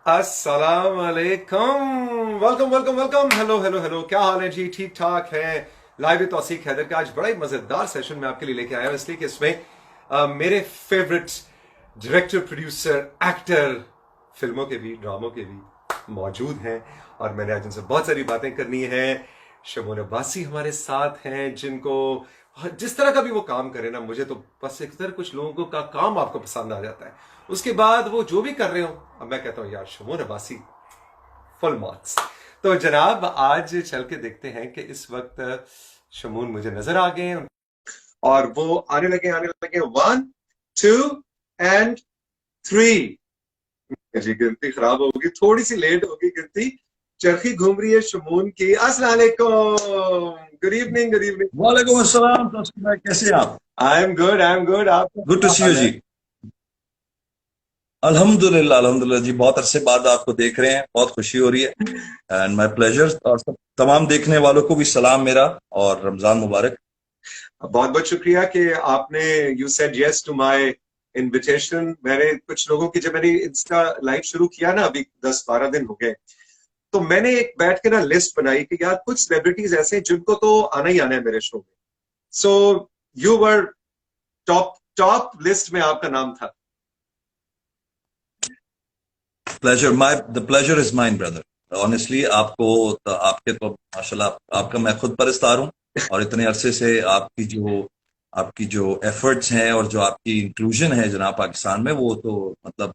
अस्सलाम वालेकुम। Welcome welcome welcome. Hello hello hello, क्या हाल है जी? ठीक ठाक है। लाइव तौसीक हैदर का आज बड़ा ही मजेदार सेशन मैं आपके लिए लेके आया हूं, इसलिए कि इसमें मेरे फेवरेट डायरेक्टर, प्रोड्यूसर, एक्टर, फिल्मों के भी, ड्रामों के भी मौजूद हैं। और मैंने आज उनसे बहुत सारी बातें करनी है। शमून अब्बासी हमारे साथ हैं, जिनको जिस तरह का भी वो काम करे ना, मुझे तो बस एक तरह कुछ लोगों का काम आपको पसंद आ जाता है। उसके बाद वो जो भी कर रहे हो, अब मैं कहता हूं यार शमून अब्बासी फुल मार्क्स। तो जनाब आज चल के देखते हैं कि इस वक्त शमून मुझे नजर आ गए हैं और वो आने लगे 1 2 एंड 3। जी गिनती खराब होगी, थोड़ी सी लेट होगी गिनती। चरखी घूम रही है शमून की। अस्सलाम वालेकुम, गुड इवनिंग, गुड इवनिंग। वालेकुम अस्सलाम। तौसीफ भाई कैसे हैं आप? I am good, I am good. आपका गुड टू क्या सी यू हाल है? जी। अल्हम्दुलिल्लाह अल्हम्दुलिल्लाह जी, बहुत अरसे बाद आपको देख रहे हैं, बहुत खुशी हो रही है एंड माय प्लेजर। और सब तमाम देखने वालों को भी सलाम मेरा, और रमजान मुबारक। बहुत बहुत शुक्रिया कि आपने you said yes to my invitation. मैंने कुछ लोगों की, जब मैंने इंस्टा लाइव शुरू किया ना, अभी 10-12 दिन हो गए, तो मैंने एक बैठ के ना लिस्ट बनाई कि यार कुछ सेलिब्रिटीज ऐसे हैं जिनको तो आना ही आना है मेरे शो में। So you were top top list में, आपका नाम था। Pleasure my the pleasure is mine brother. Honestly आपके तो माशाल्लाह, आपका मैं खुद परस्तार हूँ। और इतने अरसे से आपकी जो एफर्ट्स हैं और जो आपकी इंक्लूजन है जनाब पाकिस्तान में, वो तो मतलब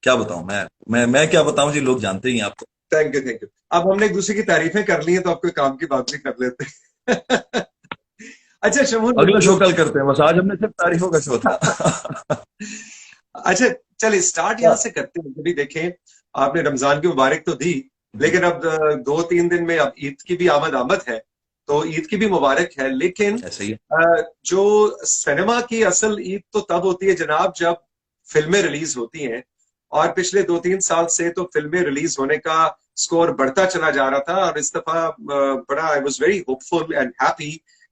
क्या बताऊं मैं क्या बताऊं जी, लोग जानते ही हैं आपको। Thank you, thank you. अब हमने एक दूसरे की तारीफें कर ली है, तो अब कोई काम की बात भी कर लेते हैं। अच्छा शमून, अगला शो कल करते हैं, बस आज हमने सिर्फ तारीफों का शो था। अच्छा चलिए स्टार्ट यहां से करते हैं। अभी देखें, आपने रमजान की मुबारक तो दी, जी। लेकिन अब 2-3 दिन में अब ईद की भी आमद आमद है, तो ईद की भी मुबारक है। लेकिन ऐसे ही। जो सिनेमा की असल ईद तो तब होती है जनाब जब फिल्में रिलीज होती हैं। और पिछले 2-3 साल से तो फिल्में रिलीज होने का स्कोर बढ़ता चला जा रहा था, और इस दफा बड़ा I was very hopeful and happy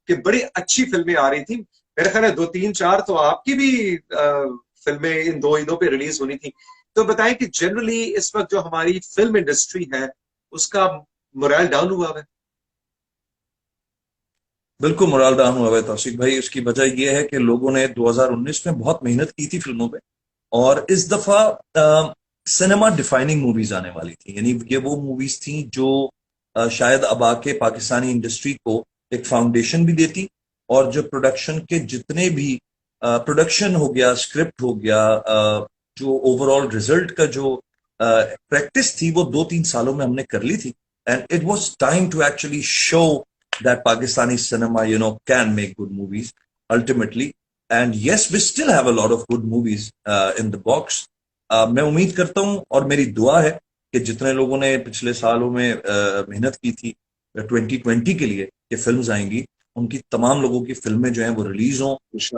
कि बड़ी अच्छी फिल्में आ रही थी। मेरे ख्याल है 2-3-4 तो आपकी भी फिल्में इन 2 ईदों पे रिलीज होनी थी। तो बताएं कि जनरली इस वक्त जो हमारी फिल्म इंडस्ट्री है, उसका मोरल डाउन हुआ है। बिल्कुल मोराल डाउन हुआ है तौसीफ भाई। उसकी वजह यह है कि लोगों ने 2019 में बहुत मेहनत की थी फिल्मों पे, और इस दफा सिनेमा डिफाइनिंग मूवीज आने वाली थी। यानी ये वो मूवीज थी जो शायद अब आके पाकिस्तानी इंडस्ट्री को एक फाउंडेशन भी देती, और जो प्रोडक्शन के जितने भी प्रोडक्शन हो गया, स्क्रिप्ट हो गया, जो ओवरऑल रिजल्ट का जो प्रैक्टिस थी, वो 2-3 सालों में हमने कर ली थी। And it was time to actually show that Pakistani cinema, can make good movies ultimately. And yes, we still have a lot of good movies in the box. मैं उम्मीद करता हूँ और मेरी दुआ है कि जितने लोगों ने पिछले सालों में मेहनत की थी 2020 के लिए कि फिल्म्स आएंगी, उनकी तमाम लोगों की फिल्में जो हैं वो रिलीज हों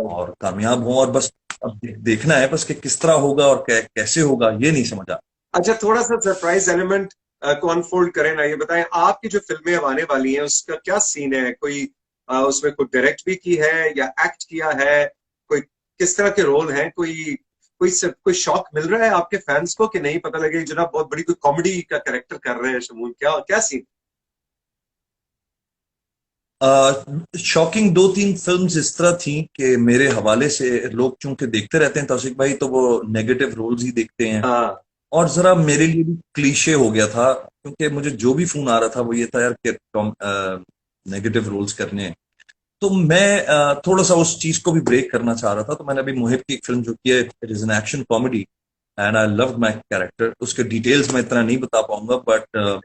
और कामयाब हों। और बस अब देखना है बस कि किस तरह होगा और कैसे होगा, ये नहीं समझा। अच्छा, थोड़ा सा सरप्राइज एलिमेंट को अनफोल्ड करें ना, ये बताएं आपकी जो फिल्में अब आने वाली हैं उसका क्या सीन है? कोई उसमें कोई डायरेक्ट भी की है या एक्ट किया है? कोई किस तरह के रोल हैं? कोई शौक मिल रहा है आपके फैंस को कि नहीं पता लगे जनाब बहुत बड़ी कोई कॉमेडी का कैरेक्टर कर रहे हैं शमून? क्या क्या सीन? शॉकिंग 2-3 फिल्म्स इस तरह थी कि मेरे हवाले से लोग चूंकि देखते रहते हैं तौसिक भाई, तो वो नेगेटिव रोल्स ही देखते हैं। हाँ। और जरा मेरे लिए भी क्लीशे हो गया था, क्योंकि मुझे जो भी फोन आ रहा था वो ये था यार कि नेगेटिव रोल्स करने हैं। तो मैं थोड़ा सा उस चीज को भी ब्रेक करना चाह रहा था। तो मैंने अभी मुहिब की एक फिल्म जो की है, it is an action comedy and I love my character. उसके डिटेल्स मैं इतना नहीं बता पाऊंगा, बट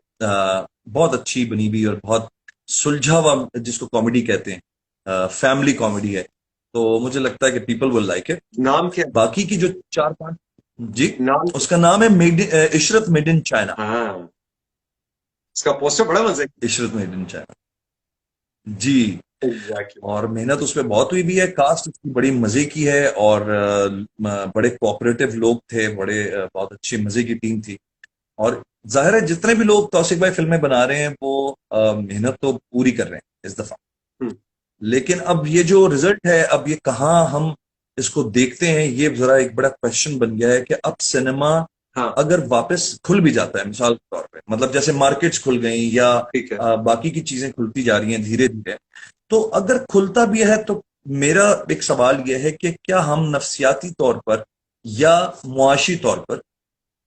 बहुत अच्छी बनी हुई और बहुत सुलझा हुआ, जिसको कॉमेडी कहते हैं, फैमिली कॉमेडी है। तो मुझे लगता है कि पीपल विल लाइक इट। नाम क्या है? बाकी की जो 4-5। जी। नाम क्या? उसका नाम है इशरत मेड इन चाइना। हाँ, इसका पोस्टर बड़ा मजे इशरत मेड इन चाइना जी। एग्जैक्टली। और मेहनत उसमें बहुत हुई भी है, कास्ट उसकी बड़ी मजे की है, और बड़े कोऑपरेटिव लोग थे, बड़े बहुत अच्छी मजे की टीम थी। और जाहिर है जितने भी लोग तौसिफ भाई फिल्में बना रहे हैं वो मेहनत तो पूरी कर रहे हैं इस दफा। लेकिन अब ये जो रिजल्ट है, अब ये कहाँ हम इसको देखते हैं, ये जरा एक बड़ा क्वेश्चन बन गया है कि अब सिनेमा हाँ अगर वापस खुल भी जाता है, मिसाल के तौर पे, मतलब जैसे मार्केट्स खुल गई या ठीक है। बाकी की चीजें खुलती जा रही हैं धीरे धीरे, तो अगर खुलता भी है तो मेरा एक सवाल यह है कि क्या हम नफ्सियाती तौर पर या मुआशी तौर पर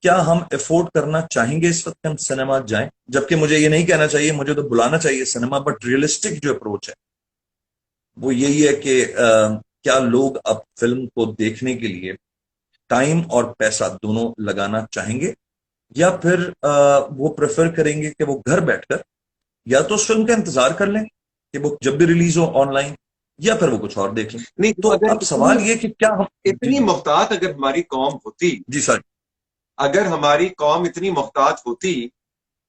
क्या हम अफोर्ड करना चाहेंगे इस वक्त कि हम सिनेमा जाएं? जबकि मुझे ये नहीं कहना चाहिए, मुझे तो बुलाना चाहिए सिनेमा, बट रियलिस्टिक जो अप्रोच है वो यही है कि क्या लोग अब फिल्म को देखने के लिए टाइम और पैसा दोनों लगाना चाहेंगे, या फिर वो प्रेफर करेंगे कि वो घर बैठकर या तो उस फिल्म का इंतजार कर लें कि वो जब भी रिलीज हो ऑनलाइन, या फिर वो कुछ और देख लें। नहीं, तो तो अगर अब सवाल ये कि क्या हम, जी इतनी जी मोहतात अगर हमारी कौम होती, जी सर। अगर हमारी कौम इतनी मोहतात होती,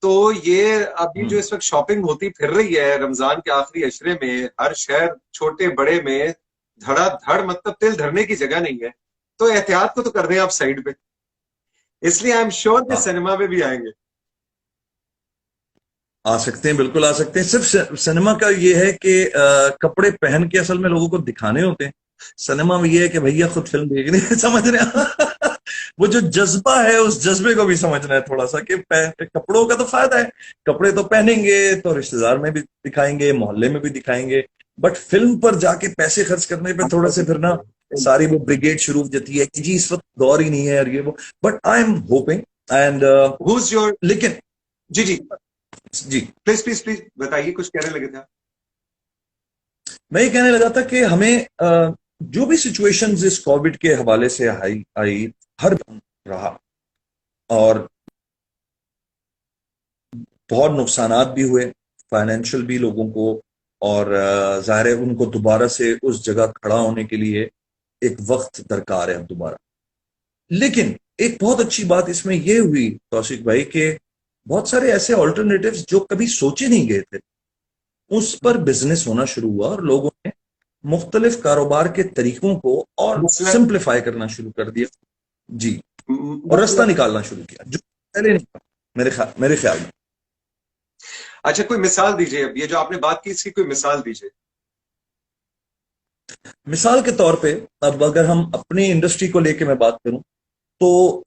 तो ये अभी जो हम्म। इस वक्त शॉपिंग होती फिर रही है रमजान के आखिरी अशरे में, हर शहर छोटे बड़े में धड़ाधड़, मतलब तिल धरने की जगह नहीं है। तो एहतियात को तो कर दें आप साइड पे, इसलिए आई एम श्योर कि हाँ, सिनेमा में भी आएंगे। आ सकते हैं, बिल्कुल आ सकते हैं। सिर्फ सिनेमा का ये है कि कपड़े पहन के असल में लोगों को दिखाने होते हैं। सिनेमा में ये है कि भैया खुद फिल्म देखनी है, समझ रहे हैं? वो जो जज्बा है उस जज्बे को भी समझना है थोड़ा सा कि कपड़ों का तो फायदा है, कपड़े तो पहनेंगे तो रिश्तेदार में भी दिखाएंगे, मोहल्ले में भी दिखाएंगे, बट फिल्म पर जाके पैसे खर्च करने पे थोड़ा से फिर ना सारी वो ब्रिगेड शुरू हो जाती है कि जी इस वक्त दौर ही नहीं है और ये वो। But I am hoping and, whose your, लेकिन जी जी, जी, प्लीज प्लीज प्लीज बताइए, कुछ कहने लगे थे आप। मैं ये कहने लगा था कि हमें जो भी सिचुएशंस इस कोविड के हवाले से आई आई हर रहा, और बहुत नुकसानात भी हुए, फाइनेंशियल भी लोगों को, और जाहिर है उनको दोबारा से उस जगह खड़ा होने के लिए एक वक्त दरकार है अब दोबारा। लेकिन एक बहुत अच्छी बात इसमें यह हुई तौसीक भाई कि बहुत सारे ऐसे ऑल्टरनेटिव्स जो कभी सोचे नहीं गए थे उस पर बिजनेस होना शुरू हुआ, और लोगों ने मुख्तलिफ कारोबार के तरीकों को और मसला, सिंप्लीफाई करना शुरू कर दिया। जी, और रास्ता मसला, निकालना शुरू किया जो पहले नहीं था, मेरे ख्याल में। अच्छा कोई मिसाल दीजिए, अब ये जो आपने बात की इसकी कोई मिसाल दीजिए। मिसाल के तौर पे, अब अगर हम अपनी इंडस्ट्री को लेके मैं बात करूं तो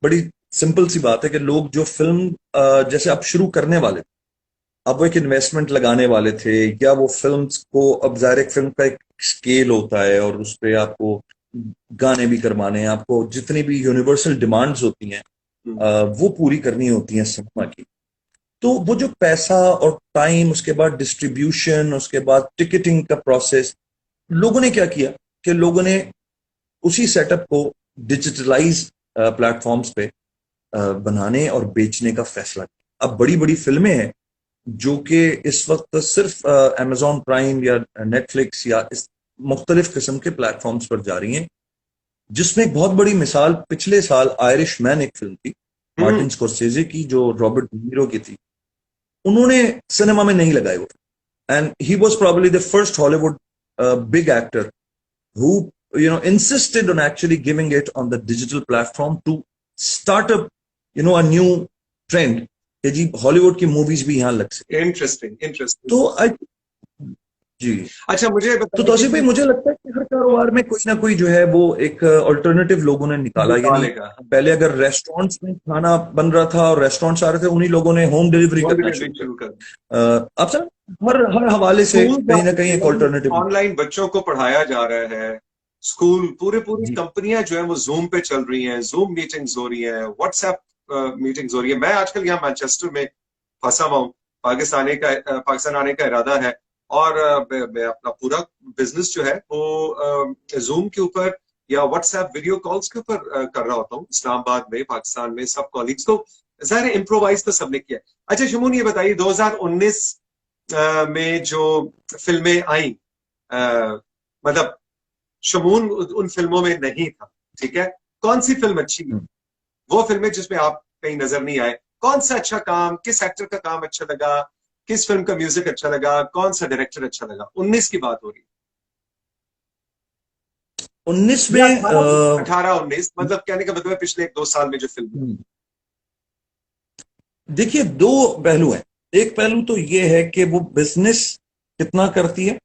बड़ी सिंपल सी बात है कि लोग जो फिल्म जैसे अब शुरू करने वाले, अब वो एक इन्वेस्टमेंट लगाने वाले थे, या वो फिल्म्स को, अब जाहिर है एक फिल्म का एक स्केल होता है और उस पर आपको गाने भी करवाने हैं, आपको जितनी भी यूनिवर्सल डिमांड्स होती हैं हम्म, वो पूरी करनी होती हैं सिनेमा की। तो वो जो पैसा और टाइम, उसके बाद डिस्ट्रीब्यूशन, उसके बाद टिकटिंग का प्रोसेस, लोगों ने क्या किया कि लोगों ने उसी सेटअप को डिजिटलाइज प्लेटफॉर्म्स पे बनाने और बेचने का फैसला किया। अब बड़ी बड़ी फिल्में हैं जो कि इस वक्त सिर्फ अमेजॉन प्राइम या नेटफ्लिक्स या इस मुख्तलिफ किस्म के प्लेटफॉर्म्स पर जा रही हैं, जिसमें एक बहुत बड़ी मिसाल पिछले साल आयरिश मैन एक फिल्म थी हम्म, मार्टिन स्कॉर्सेजे की जो रॉबर्ट डीनीरो की थी, उन्होंने सिनेमा में नहीं लगाई वो, and he was probably the first Hollywood big actor who insisted on actually giving it on the digital platform to start up a new trend कि जी हॉलीवुड की मूवीज भी यहाँ लग सके। Interesting interesting. तो आई, जी, अच्छा मुझे तो बताइए तौसीफ भाई कि मुझे लगता है कि हर कारोबार में कोई ना कोई जो है वो एक अल्टरनेटिव लोगों ने निकाला। यानी निकालेगा, पहले अगर रेस्टोरेंट्स में खाना बन रहा था और रेस्टोरेंट्स आ रहे थे, उन्हीं लोगों ने होम डिलीवरी होम करना डिलीवरी शुरू शुरू कर कर, अब सर हर हर हवाले से स्कूल कहीं ना कहीं एक ऑल्टरनेटिव। ऑनलाइन बच्चों को पढ़ाया जा रहा है, स्कूल पूरी पूरी जी कंपनियां जो है वो जूम पे चल रही हैं, जूम मीटिंग्स हो रही हैं, व्हाट्सएप मीटिंग्स हो रही है। मैं आजकल यहाँ मैनचेस्टर में फंसा हुआ हूँ, पाकिस्तान आने का इरादा है, और मैं अपना पूरा बिजनेस जो है वो जूम के ऊपर या व्हाट्सएप वीडियो कॉल्स के ऊपर कर रहा होता हूँ, इस्लामाबाद में, पाकिस्तान में, सब कॉलीग्स। तो जाहिर इम्प्रोवाइज तो सबने किया। अच्छा शमून ये बताइए, 2019 में जो फिल्में आई, मतलब शमून उन फिल्मों में नहीं था, ठीक है, कौन सी फिल्म अच्छी, वो फिल्में जिसमें आप कहीं नजर नहीं आए, कौन सा अच्छा काम, किस एक्टर का काम अच्छा लगा, किस फिल्म का म्यूजिक अच्छा लगा, कौन सा डायरेक्टर अच्छा लगा? 19 की बात हो रही 19 है या में 18 19, मतलब कहने का मतलब है पिछले 1-2 साल में जो फिल्म। देखिए दो पहलू हैं। एक पहलू तो ये है कि वो बिजनेस कितना करती है,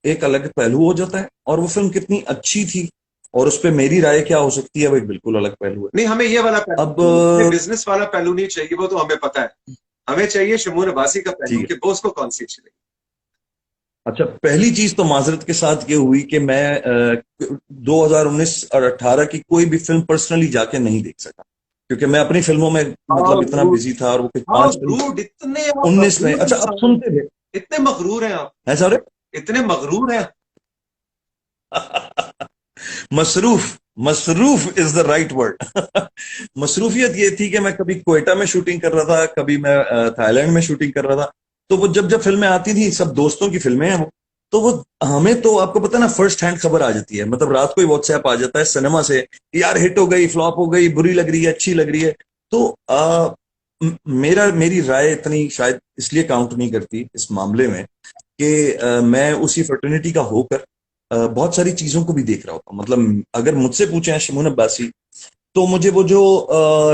एक अलग पहलू हो जाता है, और वो फिल्म कितनी अच्छी थी और उस पर मेरी राय क्या हो सकती है वो एक बिल्कुल अलग पहलू है। नहीं, हमें ये वाला अब पहलू, बिजनेस वाला पहलू नहीं चाहिए, वो तो हमें पता है। हमें चाहिए शमून अब्बासी का पहलू ठीक है। कि वो उसको कौन सी अच्छी लगी। अच्छा, पहली चीज तो माजरत के साथ ये हुई कि मैं 2019 और 18 की कोई भी फिल्म पर्सनली जाके नहीं देख सका, क्योंकि मैं अपनी फिल्मों में हाउ मतलब इतना रूड, बिजी था, और वो कुछ हाउ 5 फिल्म रूड, इतने आप 19 में। मगरूर अच्छा, अब इंसान सुनते थे हैं। इतने मगरूर हैं आप, है सारे। इतने मगरूर हैं। मसरूफ, मसरूफ इज द राइट वर्ड। मसरूफियत ये थी कि मैं कभी क्वेटा में शूटिंग कर रहा था, कभी मैं थाईलैंड में शूटिंग कर रहा था। तो वो जब जब फिल्में आती थी, सब दोस्तों की फिल्में हैं वो, तो वो हमें तो आपको पता ना, फर्स्ट हैंड खबर आ जाती है, मतलब रात को ही व्हाट्सएप आ जाता है सिनेमा से, यार हिट हो गई, फ्लॉप हो गई, बुरी लग रही है, अच्छी लग रही है। तो मेरी राय इतनी शायद इसलिए काउंट नहीं करती इस मामले में कि मैं उसी फर्टर्निटी का होकर बहुत सारी चीजों को भी देख रहा होता हूँ। मतलब अगर मुझसे पूछे हैं शमून अब्बासी, तो मुझे वो जो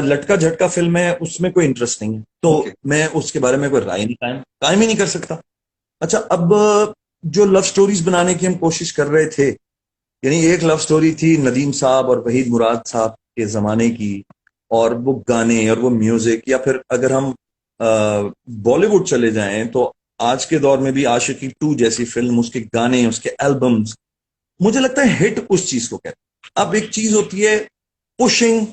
लटका झटका फिल्म है उसमें कोई इंटरेस्ट नहीं है, तो ओके, मैं उसके बारे में कोई राय नहीं कायम कायम ही नहीं कर सकता। अच्छा, अब जो लव स्टोरीज बनाने की हम कोशिश कर रहे थे, यानी एक लव स्टोरी थी नदीम साहब और वहीद मुराद साहब के जमाने की, और वो गाने और वो म्यूजिक, या फिर अगर हम बॉलीवुड चले जाएं तो आज के दौर में भी आशिकी 2 जैसी फिल्म, उसके गाने, उसके एल्बम्स, मुझे लगता है हिट उस चीज को कहते हैं। अब एक चीज होती है pushing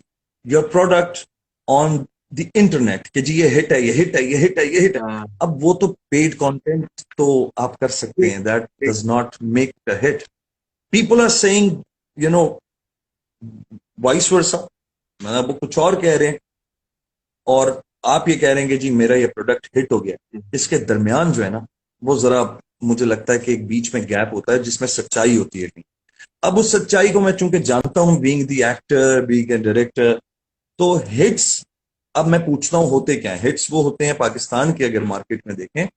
your product on the internet, कि जी ये हिट है, ये हिट है, ये हिट है, ये हिट है। अब वो तो पेड कंटेंट तो आप कर सकते हैं, that does not make the hit. People are saying, you know, vice versa, मतलब वो कुछ और कह रहे हैं और आप ये कह रहे हैं कि जी मेरा ये प्रोडक्ट हिट हो गया। इसके दरमियान जो है ना, वो जरा मुझे लगता है कि एक बीच में गैप होता है जिसमें सच्चाई होती है। अब उस सच्चाई को मैं चूंकि जानता हूं, being the actor, being a director, तो हिट्स, अब मैं पूछता हूं होते क्या है हिट्स? वो होते हैं पाकिस्तान के, अगर मार्केट में देखें,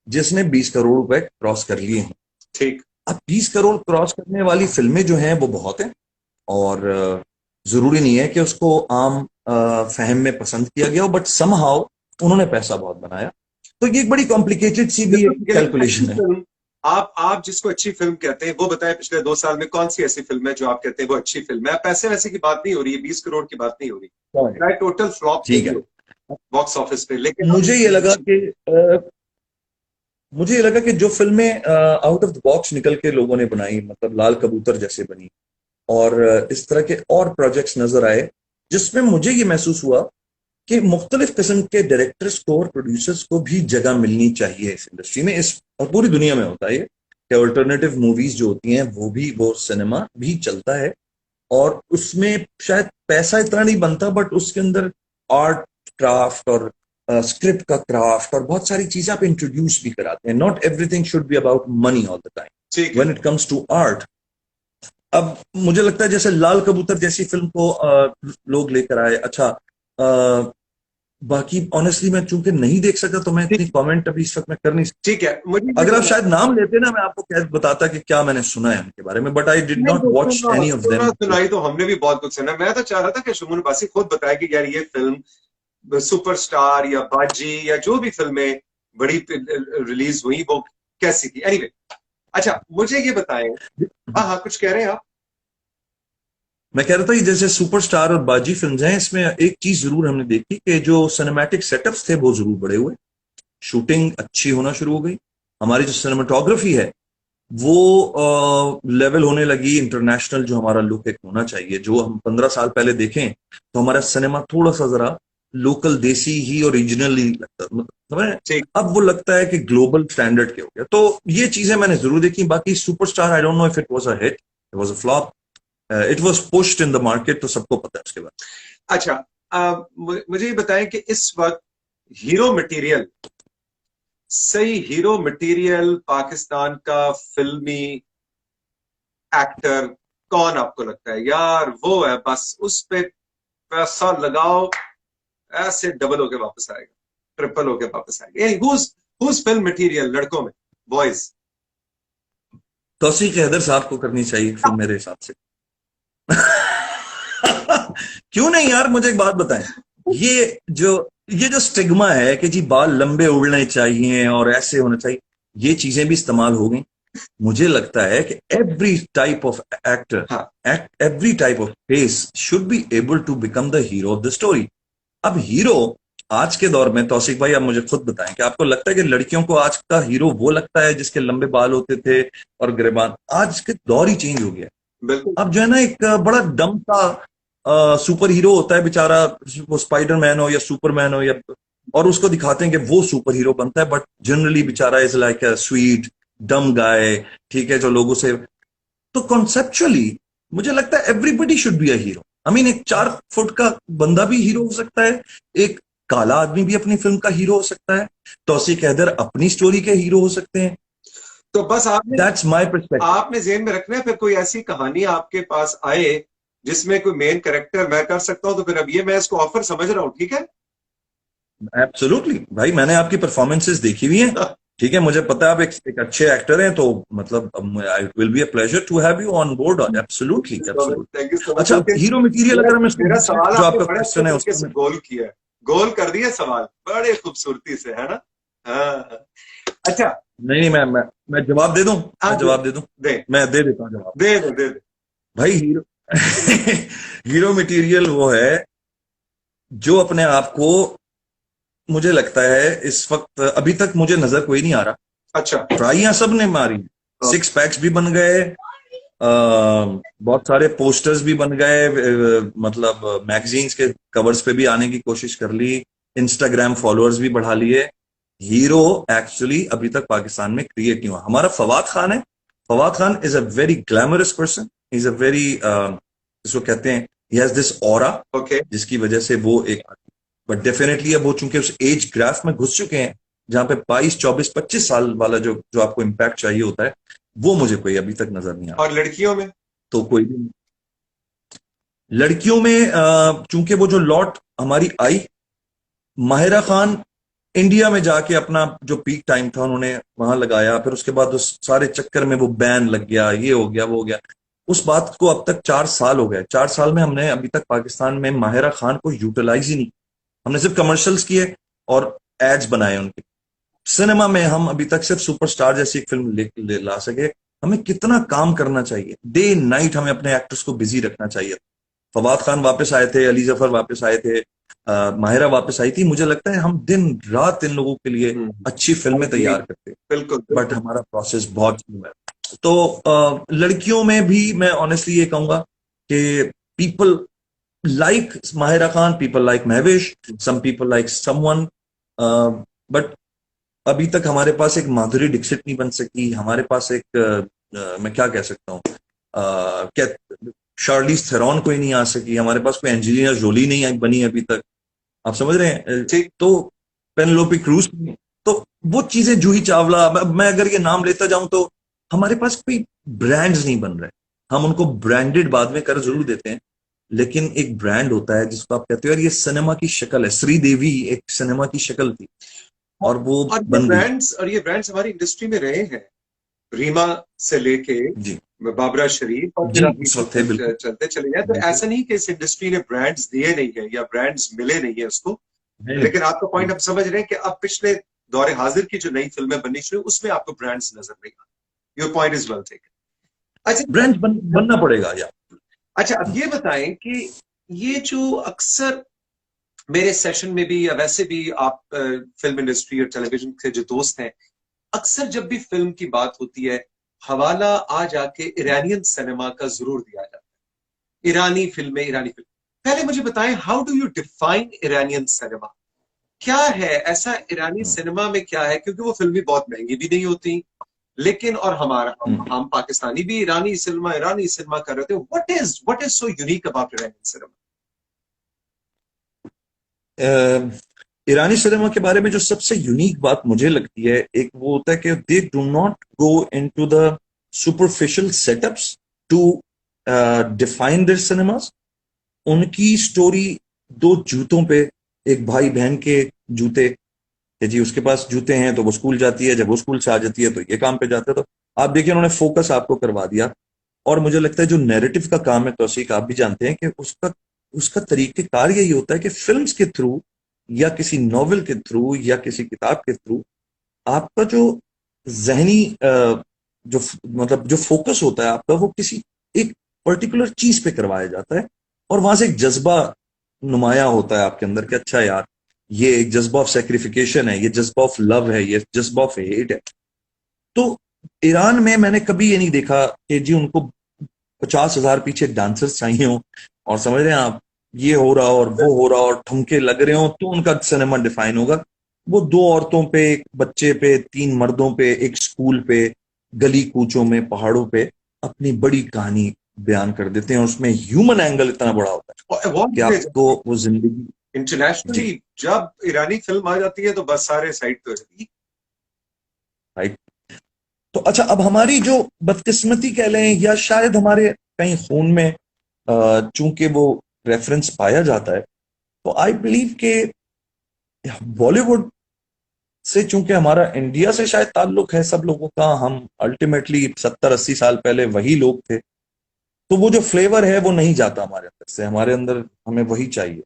जिसने 20 करोड़ रुपए क्रॉस कर लिए हैं। ठीक। अब 20 करोड़ क्रॉस करने वाली फिल्में जो हैं वो बहुत हैं, और जरूरी नहीं है कि उसको आम फहम में पसंद किया गया हो, बट समहाउ उन्होंने पैसा बहुत बनाया। तो ये एक बड़ी कॉम्प्लिकेटेड सी भी एक अच्छी कैलकुलेशन है। फिल्म, आप जिसको अच्छी फिल्म कहते हैं वो बताएं, पिछले 2 साल में कौन सी ऐसी फिल्म है जो आप कहते हैं वो अच्छी फिल्म है? पैसे वैसे की बात नहीं हो रही है, 20 करोड़ की बात नहीं हो रही, चाहे टोटल फ्लॉप ठीक नहीं है। हो बॉक्स ऑफिस पे, लेकिन मुझे ये लगा कि मुझे ये लगा कि जो फिल्में आउट ऑफ द बॉक्स निकल के लोगों ने बनाई, मतलब लाल कबूतर जैसे बनी, और इस तरह के और प्रोजेक्ट्स नजर आए, जिसमें मुझे ये महसूस हुआ कि मुख्तलिफ किस्म के डायरेक्टर्स को और प्रोड्यूसर्स को भी जगह मिलनी चाहिए इस इंडस्ट्री में। इस और पूरी दुनिया में होता है ये कि अल्टरनेटिव मूवीज जो होती हैं वो सिनेमा भी चलता है, और उसमें शायद पैसा इतना नहीं बनता, बट उसके अंदर आर्ट क्राफ्ट और स्क्रिप्ट का क्राफ्ट और बहुत सारी चीजें आप इंट्रोड्यूस भी कराते हैं। Not everything should be about money all the time ठीक है। When it comes to art. अब मुझे लगता है जैसे लाल कबूतर जैसी फिल्म को लोग लेकर आए। अच्छा, बाकी ऑनेस्टली मैं चूंकि नहीं देख सका, तो मैं इतनी कमेंट अभी इस वक्त मैं कर नहीं सकता। ठीक है, मुझे ये अगर आप बताएं। शायद नाम लेते ना, मैं आपको क्या बताता कि क्या मैंने सुना है उनके बारे में, बट आई डिड नहीं, नॉट वॉच एनी ऑफ सुना देम। सुनाई तो हमने भी बहुत कुछ सुना। मैं तो चाह रहा था कि शमून बासी खुद बताए कि यार ये फिल्म सुपरस्टार या बाजी या जो भी फिल्में बड़ी रिलीज हुई वो कैसी थी। एनीवे, अच्छा मुझे ये बताएं। हाँ हाँ, कुछ कह रहे हैं आप? मैं कह रहा था कि जैसे सुपरस्टार और बाजी फिल्म हैं, इसमें एक चीज जरूर हमने देखी कि जो सिनेमैटिक सेटअप्स थे वो जरूर बड़े हुए, शूटिंग अच्छी होना शुरू हो गई, हमारी जो सिनेमाटोग्राफी है वो लेवल होने लगी इंटरनेशनल, जो हमारा लुक एक होना चाहिए। जो हम 15 साल पहले देखें तो हमारा सिनेमा थोड़ा सा जरा लोकल देसी ही और रीजनल ही लगता, मतलब ठीक। अब वो लगता है कि ग्लोबल स्टैंडर्ड के हो गया। तो ये चीजें मैंने जरूर देखी। बाकी superstar, I don't know if it was a hit, it was a flop, it was pushed in the market, तो सबको पता है उसके बाद। अच्छा, मुझे ये बताएं कि इस वक्त हीरो मटेरियल, सही हीरो मटेरियल पाकिस्तान का फिल्मी एक्टर कौन आपको लगता है? यार वो है, बस उस पे पैसा लगाओ, ऐसे डबल होके वापस आएगा, ट्रिपल होके वापस आएगा। यानी हुज फिल्म मटेरियल लड़कों में, बॉयज? तौसीक हैदर साहब को करनी चाहिए फिल्म मेरे हिसाब से। क्यों नहीं यार, मुझे एक बात बताएं, ये जो ये जो स्टिग्मा है कि जी बाल लंबे उड़ने चाहिए और ऐसे होना चाहिए, ये चीजें भी इस्तेमाल हो गई। मुझे लगता है कि एवरी टाइप ऑफ एक्टर, हाँ every type of face should be able to become the hero of the story. अब हीरो आज के दौर में, तौसीक भाई आप मुझे खुद बताएं कि आपको लगता है कि लड़कियों को आज का हीरो वो लगता है जिसके लंबे बाल होते थे और गिरेबान? आज के दौर ही चेंज हो गया है। बिल्कुल। अब जो है ना, एक बड़ा डम सा सुपर हीरो होता है बेचारा, वो स्पाइडरमैन हो या सुपरमैन हो, या और उसको दिखाते हैं कि वो सुपर हीरो बनता है, बट जनरली बेचारा इज लाइक अ स्वीट डम गाय, ठीक है, जो लोगों से। तो कॉन्सेप्चुअली मुझे लगता है everybody should be a hero. I mean, एक 4 फुट का बंदा भी हीरो हो सकता है, एक काला आदमी भी अपनी फिल्म का हीरो हो सकता है, तौसीक हैदर अपनी स्टोरी के हीरो हो सकते हैं। तो बस आपने दैट्स माय पर्सपेक्टिव। आपने जेहन में रखना है, फिर कोई ऐसी कहानी आपके पास आए जिसमें कोई मेन कैरेक्टर मैं कर सकता हूं, तो फिर अब ये मैं इसको ऑफर समझ रहा हूं, ठीक है? एब्सोल्युटली भाई, मैंने आपकी परफॉर्मेंसेस देखी हुई हैं, ठीक है, मुझे पता है आप एक अच्छे एक्टर हैं, तो मतलब it will be a pleasure to have you on board. Absolutely, absolutely. Thank you so much. अच्छा, हीरो मटेरियल मेरा अगर हम इसको मेरा देखें, सवाल जो आपने आपका बड़े अच्छे क्वेश्चन है तरीके से उसमें। गोल किया है, गोल कर दिया सवाल बड़े खूबसूरती से, है ना? हाँ। अच्छा। नहीं नहीं, मैं जवाब दे दूं, हाँ मैं जवाब दे दूं, दे मैं दे देता हूँ जवाब। दे दे दे, दे। भाई हीरो हीरो मटेरियल वो है जो अपने आप को, मुझे लगता है इस वक्त अभी तक मुझे नजर कोई नहीं आ रहा। अच्छा। ट्राइयां सब ने मारी, 6 पैक्स भी बन गए, बहुत सारे पोस्टर्स भी बन गए, मतलब मैगजीन्स के कवर्स पे भी आने की कोशिश कर ली, इंस्टाग्राम फॉलोअर्स भी बढ़ा लिए। हीरो एक्चुअली अभी तक पाकिस्तान में क्रिएट नहीं हुआ। हमारा फवाद खान है। Fawad Khan is a very glamorous person, is a very, जिसको कहते हैं, he has this aura, okay. जिसकी वजह से वो एक, बट डेफिनेटली अब वो चूंकि उस एज ग्राफ में घुस चुके हैं जहां पे 22, 24, 25 साल वाला जो जो आपको इम्पैक्ट चाहिए होता है, वो मुझे कोई अभी तक नजर नहीं आ रहा। और लड़कियों में? तो कोई भी लड़कियों में, चूंकि वो जो लॉट हमारी आई, माहिरा खान इंडिया में जाके अपना जो पीक टाइम था उन्होंने वहां लगाया, फिर उसके बाद उस सारे चक्कर में वो बैन लग गया, ये हो गया, वो हो गया। उस बात को अब तक 4 साल हो गए, 4 साल में हमने अभी तक पाकिस्तान में माहिरा खान को यूटिलाइज ही नहीं। हमने सिर्फ कमर्शियल्स किए और एड्स बनाए उनके। सिनेमा में हम अभी तक सिर्फ सुपरस्टार जैसी एक फिल्म ला सके। हमें कितना काम करना चाहिए, डे नाइट हमें अपने एक्टर्स को बिजी रखना चाहिए। फवाद खान वापस आए थे, अली जफर वापस आए थे, माहिरा वापस आई थी। मुझे लगता है हम दिन रात इन लोगों के लिए अच्छी फिल्में तैयार करते, बिल्कुल बट बिल्कुल। हमारा प्रोसेस बहुत स्लो है। तो लड़कियों में भी मैं ऑनेस्टली ये कहूंगा कि people like Mahira Khan, people like Mahwish, some people like someone, but अभी तक हमारे पास एक माधुरी दीक्षित नहीं बन सकी, हमारे पास एक मैं क्या कह सकता हूँ, क्या, शार्लिज थेरॉन कोई नहीं आ सकी, हमारे पास कोई एंजेलिना जोली नहीं बनी अभी तक, आप समझ रहे हैं? ठीक। तो पेनेलोपी क्रूज, तो वो चीजें, जूही चावला, मैं अगर ये नाम लेता जाऊं तो हमारे पास कोई ब्रांड्स नहीं बन रहे। हम उनको ब्रांडेड बाद में कर जरूर देते हैं, लेकिन एक ब्रांड होता है जिसको आप कहते हो यार ये सिनेमा की शक्ल है। श्रीदेवी एक सिनेमा की शक्ल थी और वो बन गई। और ये ब्रांड्स हमारी इंडस्ट्री में रहे हैं, रीमा से लेके जी बाबरा शरीफ, और फिर जी, आप उस नीचे वक्त है, बिल्कुल चलते चले जाए। तो बिल्कुल। ऐसा नहीं कि इस इंडस्ट्री ने ब्रांड्स दिए नहीं है या ब्रांड्स मिले नहीं है उसको, नहीं नहीं, लेकिन आपका पॉइंट हम समझ रहे हैं कि अब पिछले दौरे हाजिर की जो नई फिल्में बननी शुरू, उसमें आपको ब्रांड्स नजर नहीं आते। Your point is well taken. अच्छा। बनना पड़ेगा या। अच्छा, अब ये बताएं कि ये जो अक्सर मेरे सेशन में भी या वैसे भी आप फिल्म इंडस्ट्री और टेलीविजन के जो दोस्त हैं, अक्सर जब भी फिल्म की बात होती है, हवाला आ जाके ईरानियन सिनेमा का जरूर दिया जाता है। ईरानी फिल्में, ईरानी फिल्म। पहले मुझे बताएं, how do you define Iranian cinema? क्या है ऐसा ईरानी सिनेमा में, क्या है? क्योंकि वो फिल्में बहुत महंगी भी नहीं होती, लेकिन और हमारा हम पाकिस्तानी भी ईरानी सिनेमा कर रहे थे। What is so unique about Iranian cinema? Irani cinema के बारे में जो सबसे यूनिक बात मुझे लगती है, एक वो होता है कि they do not go into the superficial setups to define their cinemas. उनकी स्टोरी दो जूतों पे, एक भाई बहन के जूते, कि जी उसके पास जूते हैं तो वो स्कूल जाती है, जब वो स्कूल से आ जाती है तो ये काम पे जाते हैं। तो आप देखिए उन्होंने फोकस आपको करवा दिया। और मुझे लगता है जो नैरेटिव का काम है, तौसीक आप भी जानते हैं कि उसका उसका तरीकेकार यही होता है कि फिल्म्स के थ्रू या किसी नॉवेल के थ्रू या किसी किताब के थ्रू आपका जो जहनी जो मतलब जो फोकस होता है आपका वो किसी एक पर्टिकुलर चीज पे करवाया जाता है, और वहां से एक जज्बा नुमाया होता है आपके अंदर कि अच्छा यार, ये एक जज्बा ऑफ सेक्रिफिकेशन है, ये जज्बा ऑफ लव है, ये जज्बा ऑफ हेट है। तो ईरान में मैंने कभी ये नहीं देखा कि जी उनको 50,000 पीछे डांसर्स चाहिए हो, और समझ रहे हैं आप, ये हो रहा और वो हो रहा और ठुमके लग रहे हो तो उनका सिनेमा डिफाइन होगा। वो दो औरतों पे, एक बच्चे पे, तीन मर्दों पे, एक स्कूल पे, गली कूचों में, पहाड़ों पे अपनी बड़ी कहानी बयान कर देते हैं, और उसमें ह्यूमन एंगल इतना बड़ा होता है और अवार्ड कि भी ले आपको जाती है वो जिंदगी। जी। इंटरनेशनली। जब ईरानी फिल्म आ जाती है तो बस सारे साइड पे रहती है। राइट। तो अच्छा, अब हमारी जो बदकिस्मती कह लें, या शायद हमारे कहीं खून में चूंकि वो रेफरेंस पाया जाता है, तो आई बिलीव के बॉलीवुड से, चूंकि हमारा इंडिया से शायद ताल्लुक है सब लोगों का, हम अल्टीमेटली 70-80 साल पहले वही लोग थे, तो वो जो फ्लेवर है वो नहीं जाता हमारे अंदर से, हमारे अंदर हमें वही चाहिए।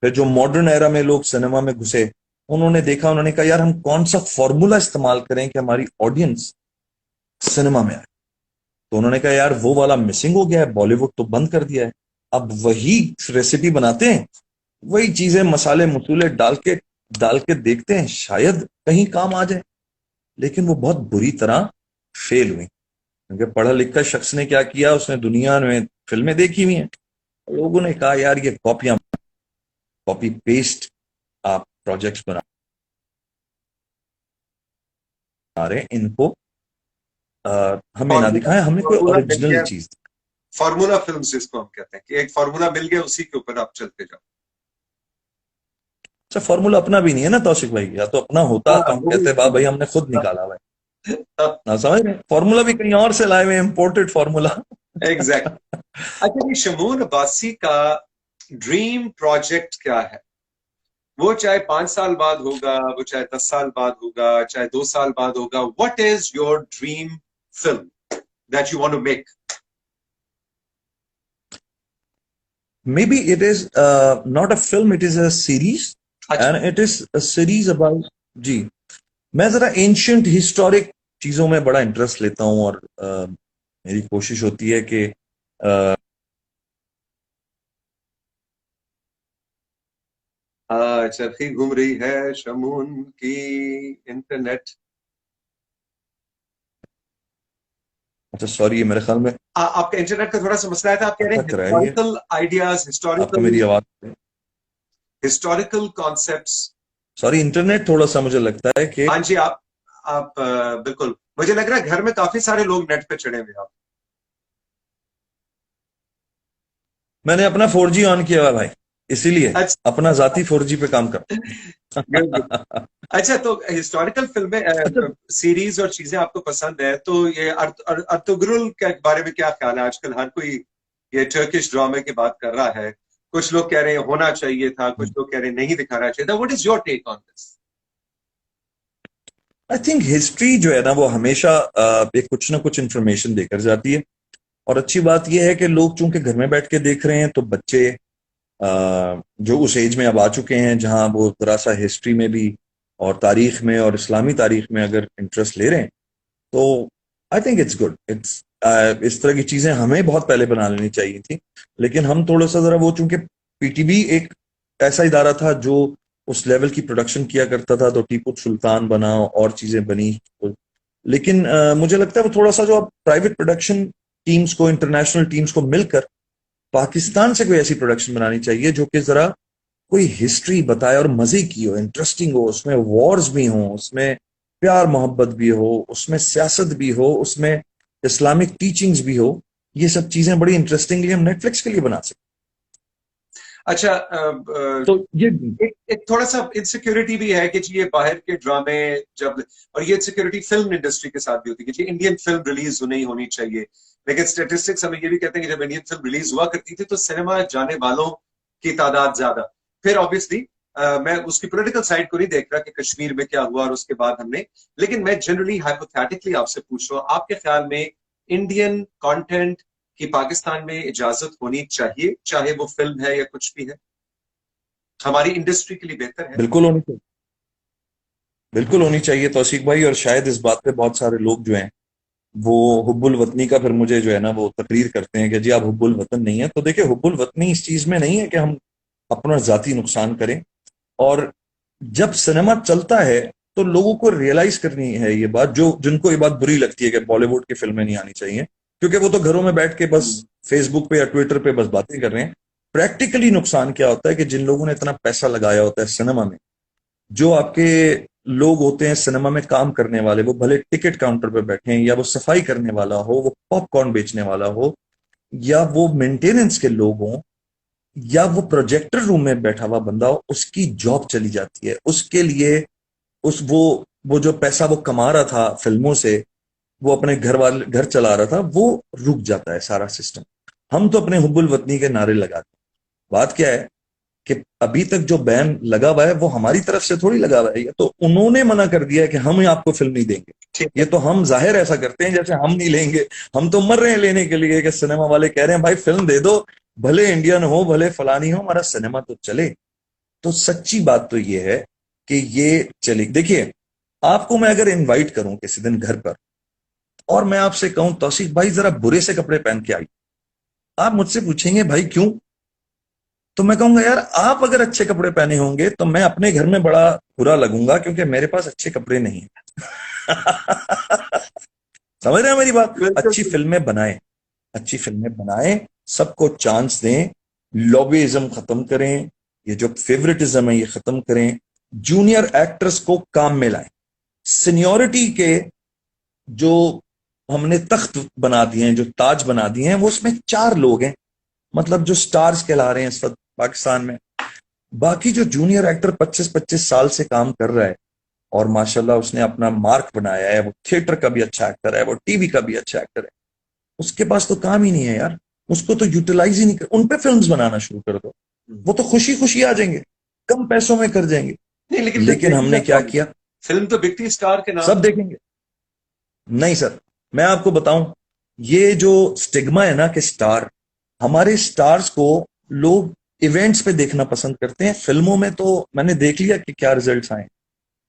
फिर जो मॉडर्न एरा में लोग सिनेमा में घुसे, उन्होंने देखा, उन्होंने कहा यार हम कौन सा फॉर्मूला इस्तेमाल करें कि हमारी ऑडियंस सिनेमा में आए। तो उन्होंने कहा यार वो वाला मिसिंग हो गया है, बॉलीवुड तो बंद कर दिया है, अब वही रेसिपी बनाते हैं, वही चीजें मसाले मसूले डाल के देखते हैं, शायद कहीं काम आ जाए। लेकिन वो बहुत बुरी तरह फेल हुई, क्योंकि पढ़ा लिखा शख्स ने क्या किया, उसने दुनिया में फिल्में देखी हुई हैं, लोगों ने कहा यार ये कॉपियां, कॉपी पेस्ट आप प्रोजेक्ट्स बना रहे हैं, इनको हमें ना फॉर्मूला दिखाएं, हमें कोई फॉर्मूला मिल ओरिजिनल गया। चीज। फार्मूला फिल्म जिसको हम कहते हैं कि एक फार्मूला मिल गया, उसी के ऊपर आप चलते जाओ। अच्छा, फॉर्मूला अपना भी नहीं है ना तौशिक भाई, या तो अपना होता हाँ तो हम वो भी कहते वाह सही भाई हमने खुद है। निकाला भाई। ना समझ रहे, फॉर्मूला भी कहीं और से लाए हुए, इम्पोर्टेड फॉर्मूला। एग्जैक्ट। अच्छा, ये शमून अब्बासी का ड्रीम प्रोजेक्ट क्या है? वो चाहे 5 साल बाद होगा, वो चाहे 10 साल बाद होगा, चाहे 2 साल बाद होगा, what is your dream film that you want to make? Maybe it is not a film, it is a series, अच्छा। And it is a series about, जी, मैं जरा एंशियंट हिस्टोरिक चीजों में बड़ा इंटरेस्ट लेता हूँ, और मेरी कोशिश होती है कि चरखी घूम रही है शमून की इंटरनेट। अच्छा सॉरी, ये मेरे ख्याल में आपका इंटरनेट का थोड़ा सा मसला है। था आप कह रहे हैं अटक रहा है ये, हिस्टोरिकल आइडियाज, आपको हिस्टोरिकल मेरी आवाज, हिस्टोरिकल कॉन्सेप्ट्स। सॉरी इंटरनेट थोड़ा सा मुझे लगता है कि हाँ जी, आप बिल्कुल, मुझे लग रहा है घर में काफी सारे लोग नेट पे चढ़े हुए हैं आप। मैंने अपना 4G ऑन किया हुआ है भाई, इसीलिए अपना अच्छा। जाती 4G पे काम गुड गुड। करता। अच्छा, तो हिस्टोरिकल अच्छा, फिल्में, सीरीज और चीजें आपको पसंद है, तो ये अर्तुगरुल के बारे में क्या ख्याल है? आजकल हर कोई ये टर्किश ड्रामे की बात कर रहा है। कुछ लोग कह रहे हैं होना चाहिए था, कुछ लोग कह रहे हैं नहीं दिखाना चाहिए था। What is your take on this? I think history जो है ना वो हमेशा एक कुछ ना कुछ इंफॉर्मेशन देकर जाती है, और अच्छी बात यह है कि लोग चूंकि घर में बैठ के देख रहे हैं, तो बच्चे जो उस एज में अब आ चुके हैं जहां वो जरा सा हिस्ट्री में भी, और तारीख में, और इस्लामी तारीख में अगर इंटरेस्ट ले रहे हैं, तो I think it's good, it's इस तरह की चीजें हमें बहुत पहले बना लेनी चाहिए थी। लेकिन हम थोड़ा सा जरा वो, चूंकि पीटीबी एक ऐसा इदारा था जो उस लेवल की प्रोडक्शन किया करता था, तो टीपू सुल्तान बना और चीजें बनी, तो, लेकिन मुझे लगता है वो थोड़ा सा जो अब प्राइवेट प्रोडक्शन टीम्स को, इंटरनेशनल टीम्स को मिलकर पाकिस्तान से कोई ऐसी प्रोडक्शन बनानी चाहिए जो कि जरा कोई हिस्ट्री बताए और मजे की हो, इंटरेस्टिंग हो, उसमें वॉर्स भी हो, उसमें प्यार मोहब्बत भी हो, उसमें सियासत भी हो, उसमें इस्लामिक टीचिंग्स भी हो। ये सब चीजें बड़ी इंटरेस्टिंगली हम नेटफ्लिक्स के लिए बना सकते अच्छा, हैं। तो ये एक थोड़ा सा इनसिक्योरिटी भी है कि जी ये बाहर के ड्रामे जब, और ये इनसिक्योरिटी फिल्म इंडस्ट्री के साथ भी होती है कि जी इंडियन फिल्म रिलीज नहीं होनी चाहिए। लेकिन स्टेटिस्टिक्स हमें ये भी कहते हैं कि जब इंडियन फिल्म रिलीज हुआ करती थी तो सिनेमा जाने वालों की तादाद ज्यादा। फिर ऑब्वियसली मैं उसकी पॉलिटिकल साइड को नहीं देख रहा कि कश्मीर में क्या हुआ और उसके बाद हमने, लेकिन मैं जनरली हाइपोथेटिकली आपसे पूछ रहा हूँ, आपके ख्याल में इंडियन कंटेंट की पाकिस्तान में इजाजत होनी चाहिए, चाहे वो फिल्म है या कुछ भी है? हमारी इंडस्ट्री के लिए बेहतर है। बिल्कुल होनी चाहिए, बिल्कुल होनी चाहिए तौसीक भाई, और शायद इस बात पे बहुत सारे लोग जो हैं वो हुब्बुल वतनी का फिर मुझे जो है ना वो तकरीर करते हैं कि जी आप हुब्बुल वतन नहीं है। तो देखिए, हुब्बुल वतनी इस चीज में नहीं है कि हम अपना जाती नुकसान करें। और जब सिनेमा चलता है तो लोगों को रियलाइज करनी है ये बात, जो जिनको ये बात बुरी लगती है कि बॉलीवुड की फिल्में नहीं आनी चाहिए, क्योंकि वो तो घरों में बैठ के बस फेसबुक पे या ट्विटर पे बस बातें कर रहे हैं। प्रैक्टिकली नुकसान क्या होता है कि जिन लोगों ने इतना पैसा लगाया होता है सिनेमा में, जो आपके लोग होते हैं सिनेमा में काम करने वाले, वो भले टिकट काउंटर पे बैठे हैं, या वो सफाई करने वाला हो, वो पॉपकॉर्न बेचने वाला हो, या वो मेंटेनेंस के लोग हों, या वो प्रोजेक्टर रूम में बैठा हुआ बंदा हो, उसकी जॉब चली जाती है। उसके लिए उस वो जो पैसा वो कमा रहा था फिल्मों से, वो अपने घर चला रहा था, वो रुक जाता है सारा सिस्टम। हम तो अपने हुब्बुल वतनी के नारे लगाते हैं। बात क्या है कि अभी तक जो बैन लगा हुआ है वो हमारी तरफ से थोड़ी लगा हुआ है, ये तो उन्होंने मना कर दिया है कि हम आपको फिल्म नहीं देंगे। ठीक ये है। तो हम जाहिर ऐसा करते हैं जैसे हम नहीं लेंगे। हम तो मर रहे हैं लेने के लिए कि सिनेमा वाले कह रहे हैं भाई फिल्म दे दो, भले इंडियन हो भले फलानी हो, हमारा सिनेमा तो चले। तो सच्ची बात तो ये है कि ये चले। देखिए, आपको मैं अगर इनवाइट करूं किसी दिन घर पर, और मैं आपसे कहूं तौसीफ भाई जरा बुरे से कपड़े पहन के आई, आप मुझसे पूछेंगे भाई क्यों? तो मैं कहूंगा यार आप अगर अच्छे कपड़े पहने होंगे तो मैं अपने घर में बड़ा बुरा लगूंगा, क्योंकि मेरे पास अच्छे कपड़े नहीं है। समझ रहे हैं मेरी बात? बिल्कुल। अच्छी फिल्में बनाएं, अच्छी फिल्में बनाएं, सबको चांस दें, लॉबीइज्म खत्म करें, ये जो फेवरेटिज्म है ये खत्म करें, जूनियर एक्टर्स को काम में लाएं। सीनियोरिटी के जो हमने तख्त बना दिए हैं, जो ताज बना दिए हैं, वो उसमें 4 लोग हैं, मतलब जो स्टार्स कहला रहे हैं इस वक्त पाकिस्तान में। बाकी जो जूनियर एक्टर 25-25 साल से काम कर रहा है, और माशाल्लाह उसने अपना मार्क बनाया है, वो थिएटर का भी अच्छा एक्टर है, वो टीवी का भी अच्छा एक्टर है, उसके पास तो काम ही नहीं है यार। उसको तो यूटिलाइज ही नहीं कर, उन पे फिल्म्स बनाना शुरू कर दो, वो तो खुशी खुशी आ जाएंगे, कम पैसों में कर जाएंगे। नहीं, लेकिन फिर लेकिन हमने देखेगा क्या कौन? किया? फिल्म तो बिकती स्टार के नाम सब पे। देखेंगे। नहीं सर, मैं आपको बताऊं, ये जो स्टिग्मा है ना कि स्टार, हमारे स्टार्स को लोग इवेंट्स पे देखना पसंद करते हैं। फिल्मों में तो मैंने देख लिया कि क्या रिजल्ट्स आए।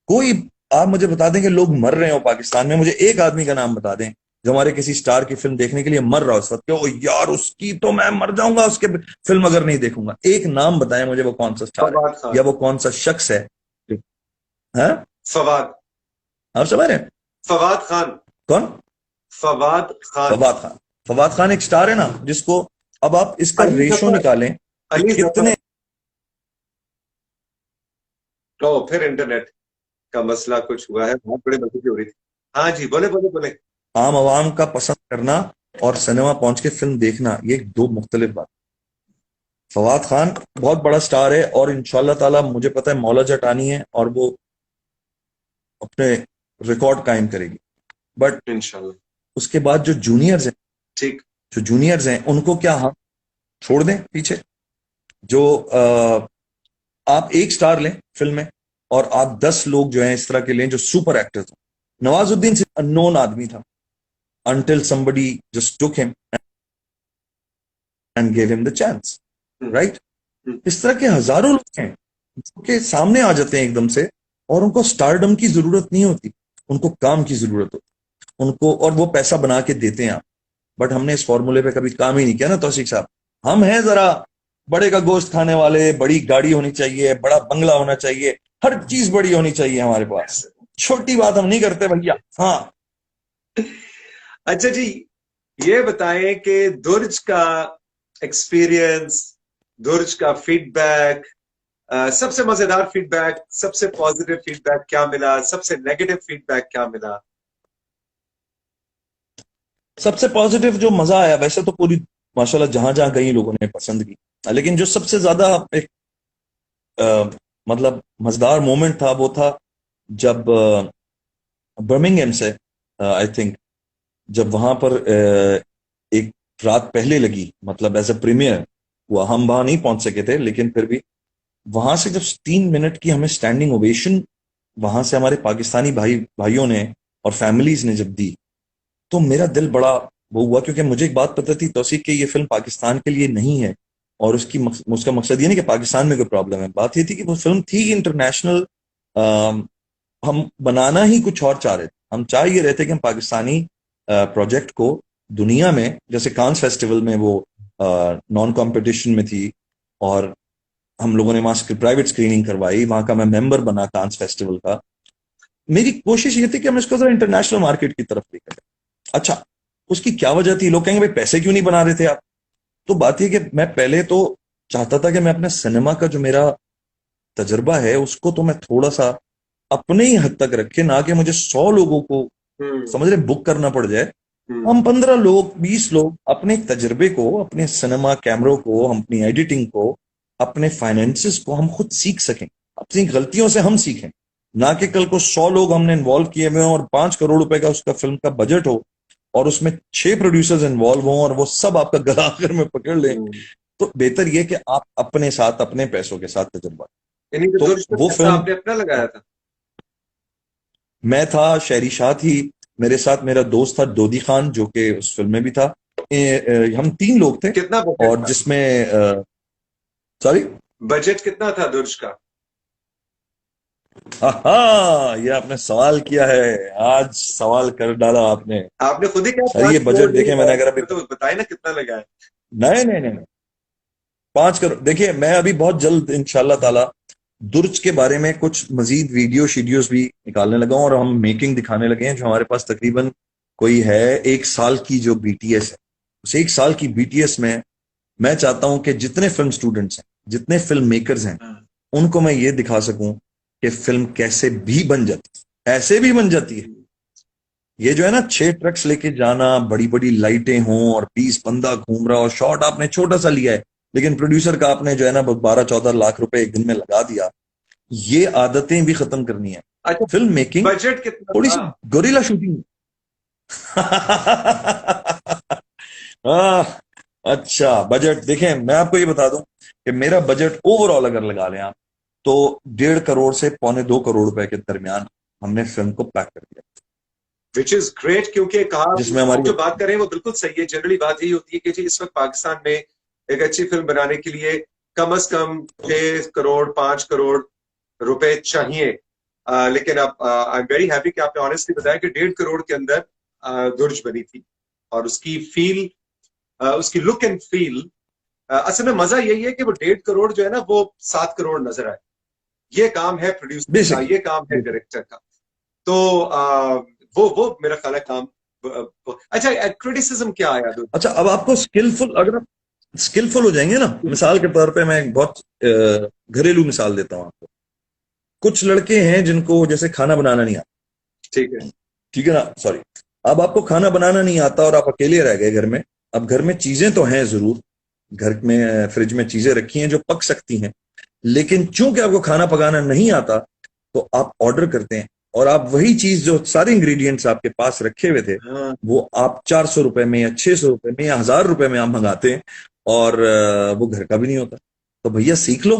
कोई, आप मुझे बता दें कि लोग मर रहे हो पाकिस्तान में, मुझे एक आदमी का नाम बता दें जो हमारे किसी स्टार की फिल्म देखने के लिए मर रहा हो उस वक्त, ओ यार उसकी तो मैं मर जाऊंगा उसके फिल्म अगर नहीं देखूंगा। एक नाम बताएं मुझे, वो कौन सा स्टार है फवाद या खान। वो कौन सा शख्स है? हाँ, फवाद। आप समझ रहे हैं? फवाद खान। कौन? फवाद खान। फवाद खान। फवाद खान एक स्टार है ना, जिसको अब आप इसका अली रेशो जफर। निकालें कि अली जफर। कितने। तो फिर इंटरनेट का मसला कुछ हुआ है, बहुत बड़ी मस्ती हो रही थी। हाँ जी, बोले बोले बोले। आम आवाम का पसंद करना और सिनेमा पहुंच के फिल्म देखना, ये दो मुख्तलिफ बात। फवाद खान बहुत बड़ा स्टार है, और इंशाल्लाह ताला मुझे पता है मौला जटानी है और वो अपने रिकॉर्ड कायम करेगी। बट इंशाल्लाह। उसके बाद जो जूनियर्स हैं, ठीक। उनको क्या हम छोड़ दें पीछे? जो आप एक स्टार लें फिल्म में, और आप 10 लोग जो हैं इस तरह के लें जो सुपर एक्टर्स हैं। नवाजुद्दीन सिद्दीकी अननोन आदमी था, until somebody just took him and gave him the chance, right? इस तरह के हजारों लोग हैं जो के सामने आ जाते हैं एकदम से, और उनको स्टारडम की जरूरत नहीं होती, उनको काम की जरूरत होती उनको, और वो पैसा बना के देते हैं आप। बट हमने इस फॉर्मूले पे कभी काम ही नहीं किया ना तौसीक साहब। हम हैं जरा बड़े का गोश्त खाने वाले, बड़ी गाड़ी होनी चाहिए, बड़ा बंगला होना चाहिए, हर चीज बड़ी होनी चाहिए हमारे पास। छोटी बात हम नहीं करते भैया। हाँ, अच्छा जी, ये बताएं कि दुर्ज का एक्सपीरियंस, दुर्ज का फीडबैक, सबसे मजेदार फीडबैक, सबसे पॉजिटिव फीडबैक क्या मिला, सबसे नेगेटिव फीडबैक क्या मिला? सबसे पॉजिटिव जो मजा आया, वैसे तो पूरी माशाल्लाह जहां जहां गई लोगों ने पसंद की, लेकिन जो सबसे ज्यादा एक मतलब मजेदार मोमेंट था वो था जब बर्मिंगहम से, आई थिंक, जब वहां पर एक रात पहले लगी, मतलब एज अ प्रीमियर हुआ। हम वहां नहीं पहुंच सके थे, लेकिन फिर भी वहां से जब 3 मिनट की हमें स्टैंडिंग ओवेशन वहां से हमारे पाकिस्तानी भाइयों ने और फैमिलीज ने जब दी, तो मेरा दिल बड़ा वो हुआ, क्योंकि मुझे एक बात पता थी तौसीक कि ये फिल्म पाकिस्तान के लिए नहीं है, और उसका मकसद ये नहीं कि पाकिस्तान में कोई प्रॉब्लम है। बात ये थी कि वो फिल्म थी इंटरनेशनल, हम बनाना ही कुछ और चाह रहे थे। हम चाह ये रहे थे कि हम पाकिस्तानी प्रोजेक्ट को दुनिया में, जैसे कांस फेस्टिवल में वो नॉन कंपटीशन में थी और हम लोगों ने वहां प्राइवेट स्क्रीनिंग करवाई, वहां का मैं मेंबर बना कांस फेस्टिवल का। मेरी कोशिश ये थी कि हम इसको जरा इंटरनेशनल मार्केट की तरफ लेकर जाएं। अच्छा, उसकी क्या वजह थी? लोग कहेंगे भाई पैसे क्यों नहीं बना रहे थे आप? तो बात यह कि मैं पहले तो चाहता था कि मैं अपने सिनेमा का जो मेरा तजुर्बा है उसको तो मैं थोड़ा सा अपने ही हद तक रखे, ना कि मुझे 100 लोगों को समझ रहे बुक करना पड़ जाए। हम 15 लोग 20 लोग अपने तजुर्बे को, अपने सिनेमा कैमरों को, हम अपनी एडिटिंग को, अपने फाइनेंसेस को हम खुद सीख सकें, अपनी गलतियों से हम सीखें, ना कि कल को 100 लोग हमने इन्वॉल्व किए हुए हों और 5 करोड़ रुपए का उसका फिल्म का बजट हो और उसमें 6 प्रोड्यूसर्स इन्वॉल्व हों और वो सब आपका गला आखिर में पकड़ लें। तो बेहतर यह कि आप अपने साथ, अपने पैसों के साथ तजुर्बा। तो वो फिल्म आपने अपना लगाया था? मैं था, शहरी शाह थी, मेरे साथ मेरा दोस्त था दोदी खान जो कि उस फिल्म में भी था। हम 3 लोग थे। कितना और जिसमें सॉरी, बजट कितना था दुर्ज का? हाँ, ये आपने सवाल किया है, आज सवाल कर डाला आपने। आपने खुद ही क्या सर ये बजट देखे मैंने, अगर अभी तो बताए ना कितना लगा है। नहीं नहीं नहीं, 5 करोड़। देखिए मैं अभी बहुत जल्द इंशाल्लाह ताला दुर्ज के बारे में कुछ मजीद वीडियो शीडियोस भी निकालने लगा हूं और हम मेकिंग दिखाने लगे हैं, जो हमारे पास तकरीबन कोई है 1 साल की जो बीटीएस है। उस 1 साल की बीटीएस में मैं चाहता हूं कि जितने फिल्म स्टूडेंट्स हैं, जितने फिल्म मेकर्स हैं, उनको मैं ये दिखा सकूं कि फिल्म कैसे भी बन जाती है, ऐसे भी बन जाती है। ये जो है ना 6 ट्रक्स लेके जाना, बड़ी बड़ी लाइटें हों और 20 बंदा घूम रहा हो, शॉट आपने छोटा सा लिया है लेकिन प्रोड्यूसर का आपने जो है ना 12-14 लाख रुपए एक दिन में लगा दिया, ये आदतें भी खत्म करनी है। अच्छा, फिल्म मेकिंग बजट कितना थोड़ी सी गोरिल्ला शूटिंग। अच्छा, बजट देखें, मैं आपको ये बता दूं कि मेरा बजट ओवरऑल अगर लगा लें आप, तो 1.5 करोड़ से 1.25 करोड़ रुपए के दरमियान हमने फिल्म को पैक कर दिया। विच इज ग्रेट, क्योंकि कहा जिसमें हमारी जो बात करें वो बिल्कुल सही है। जनरली बात यही होती है कि जी इस वक्त पाकिस्तान में एक अच्छी फिल्म बनाने के लिए कम से कम 6 करोड़ 5 करोड़ रुपए चाहिए। लेकिन अब आई एम वेरी हैप्पी कि आपने ऑनेस्टली बताया कि 1.5 करोड़ के अंदर दुर्ज बनी थी और उसकी फील, उसकी लुक एंड फील, असल में मजा यही है कि वो 1.5 करोड़ जो है ना वो 7 करोड़ नजर आए। ये काम है प्रोड्यूसर का, ये काम है डायरेक्टर का। तो वो मेरा ख्याल है काम। अच्छा, क्रिटिसिज्म क्या आया? अच्छा, अब आपको स्किलफुल, अगर आप स्किलफुल हो जाएंगे ना, मिसाल के तौर पे मैं एक बहुत घरेलू मिसाल देता हूं आपको। कुछ लड़के हैं जिनको जैसे खाना बनाना नहीं आता, ठीक है ना, सॉरी, अब आपको खाना बनाना नहीं आता और आप अकेले रह गए घर में। अब घर में चीजें तो हैं जरूर, घर में फ्रिज में चीजें रखी हैं जो पक सकती हैं, लेकिन चूंकि आपको खाना पकाना नहीं आता तो आप ऑर्डर करते हैं और आप वही चीज जो सारे इंग्रेडिएंट्स आपके पास रखे हुए थे वो आप 400 रुपए में या 600 रुपए में या 1000 रुपए में आप मंगाते हैं और वो घर का भी नहीं होता। तो भैया सीख लो,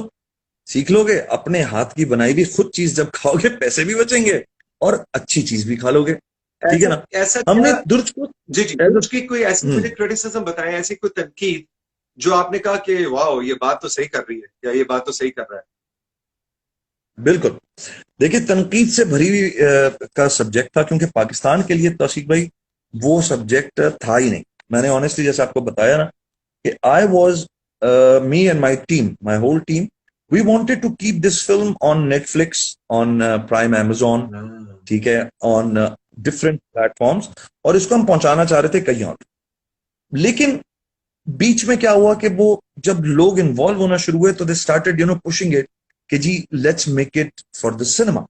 सीख लोगे, अपने हाथ की बनाई हुई खुद चीज जब खाओगे पैसे भी बचेंगे और अच्छी चीज भी खा लोगे, ठीक है ना। ऐसा हमने दुर्ज को जी दुर्ज की कोई ऐसी मुझे क्रिटिसिज्म बताएं, ऐसी कोई तनकीद जो आपने कहा कि वाह ये बात तो सही कर रही है या ये बात तो सही कर रहा है? बिल्कुल, देखिए तनकीद से भरी हुई का सब्जेक्ट था, क्योंकि पाकिस्तान के लिए तौसीफ भाई वो सब्जेक्ट था ही नहीं। मैंने ऑनेस्टली जैसे आपको बताया ना कि I was me and my team, my whole team, we wanted to keep this film on Netflix, on Prime Amazon, ठीक है, ऑन डिफरेंट प्लेटफॉर्म्स, और इसको हम पहुंचाना चाह रहे थे कहीं और। लेकिन बीच में क्या हुआ कि वो जब लोग इन्वॉल्व होना शुरू हुए तो दे स्टार्टेड पुशिंग इट कि जी let's make it for the cinema,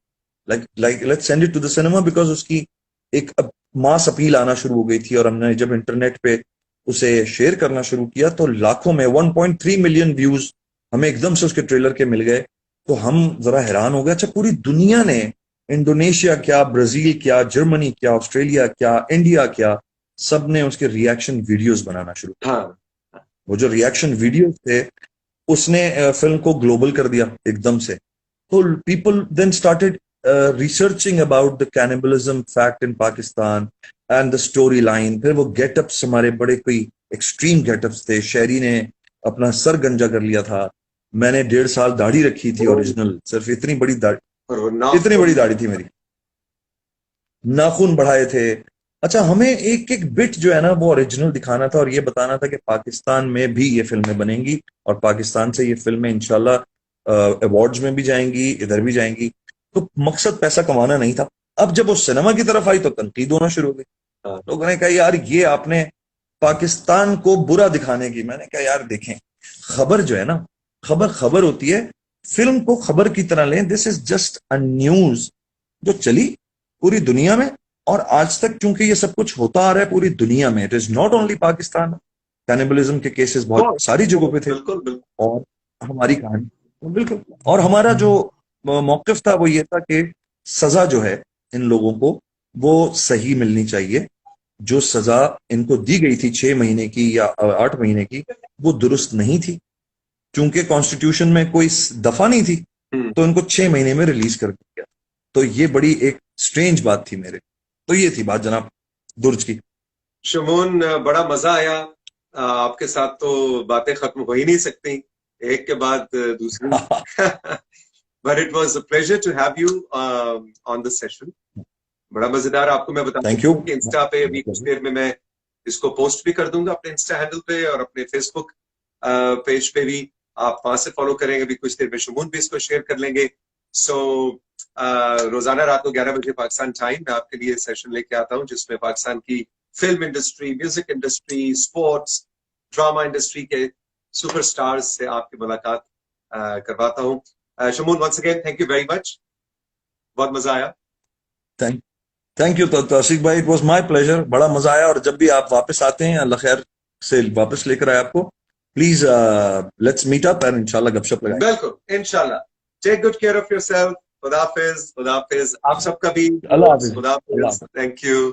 like let's send it to the cinema, because उसकी एक मास अपील आना शुरू हो गई थी। और हमने जब इंटरनेट पे उसे शेयर करना शुरू किया तो लाखों में 1.3 मिलियन व्यूज हमें एकदम से उसके ट्रेलर के मिल गए। तो हम जरा हैरान हो गए। अच्छा, पूरी दुनिया ने, इंडोनेशिया क्या, ब्राजील क्या, जर्मनी क्या, ऑस्ट्रेलिया क्या, इंडिया क्या, सब ने उसके रिएक्शन वीडियोस बनाना शुरू किया। वो जो रिएक्शन वीडियोस थे उसने फिल्म को ग्लोबल कर दिया एकदम से। तो people then started researching about the cannibalism fact in Pakistan and the story line. फिर वो गेटअप्स, हमारे बड़े कोई एक्सट्रीम गेटअप्स थे। शहरी ने अपना सर गंजा कर लिया था, मैंने 1.5 साल दाढ़ी रखी थी ओरिजिनल, सिर्फ इतनी बड़ी दाढ़ी थी मेरी, नाखून बढ़ाए थे। अच्छा, हमें एक एक बिट जो है ना वो ओरिजिनल दिखाना था और ये बताना था कि पाकिस्तान में भी ये फिल्में बनेंगी और पाकिस्तान से ये फिल्में इंशाल्लाह अवार्ड्स में भी जाएंगी, इधर भी जाएंगी। तो मकसद पैसा कमाना नहीं था। अब जब वो सिनेमा की तरफ आई तो तनकीद होना शुरू हो गई। हाँ, लोगों ने कहा यार ये आपने पाकिस्तान को बुरा दिखाने की। मैंने कहा यार देखें, खबर जो है ना, खबर खबर होती है। फिल्म को खबर की तरह लें। This is just a news जो चली पूरी दुनिया में। और आज तक क्योंकि ये सब कुछ होता आ रहा है पूरी दुनिया में, it is not only Pakistan. Cannibalism के केसेस बहुत बहुत सारी जगहों पे थे। बिल्कुल बिल्कुल। और हमारी कहानी, बिल्कुल, और हमारा जो मौकफ था वो ये था कि सजा जो है इन लोगों को वो सही मिलनी चाहिए। जो सजा इनको दी गई थी 6 महीने की या 8 महीने की, वो दुरुस्त नहीं थी। क्योंकि कॉन्स्टिट्यूशन में कोई दफा नहीं थी, हम्म। तो इनको 6 महीने में रिलीज कर दिया। तो ये बड़ी एक स्ट्रेंज बात थी मेरे। तो ये थी बात जनाब दुर्ज की। शमून, बड़ा मजा आया। आपके साथ तो बातें खत्म हो ही नहीं सकती, एक के बाद दूसरी। But it was a pleasure to have you on this session. बड़ा मजेदार। आपको मैं बता थैंक देता यू। हूँ कि इंस्टा पे अभी कुछ देर में मैं इसको पोस्ट भी कर दूंगा अपने इंस्टा हैंडल पे और अपने फेसबुक पेज पे भी। आप वहां से फॉलो करेंगे, अभी कुछ देर में शमून भी इसको शेयर कर लेंगे। सो रोजाना रात को 11 बजे पाकिस्तान टाइम मैं आपके लिए सेशन लेके आता हूँ जिसमें पाकिस्तान की film industry, music industry, sports, drama industry के सुपरस्टार्स से आपकी मुलाकात करवाता हूँ। Shamoon, once again thank you very much. बहुत मजा आया। थैंक थैंक यू तौसीक भाई, इट वाज माय प्लेजर। बड़ा मजा आया। और जब भी आप वापस आते हैं, अल्लाह खैर से वापस लेकर आए आपको, please let's meet up and इंशाल्लाह गपशप लगाएंगे। बिल्कुल, इंशाल्लाह। Take good care of yourself. खुदा हाफिज, खुदा हाफिज। आप सबका भी अल्लाह हाफिज। खुदा अल्लाह हाफिज। हाफिज। Thank you.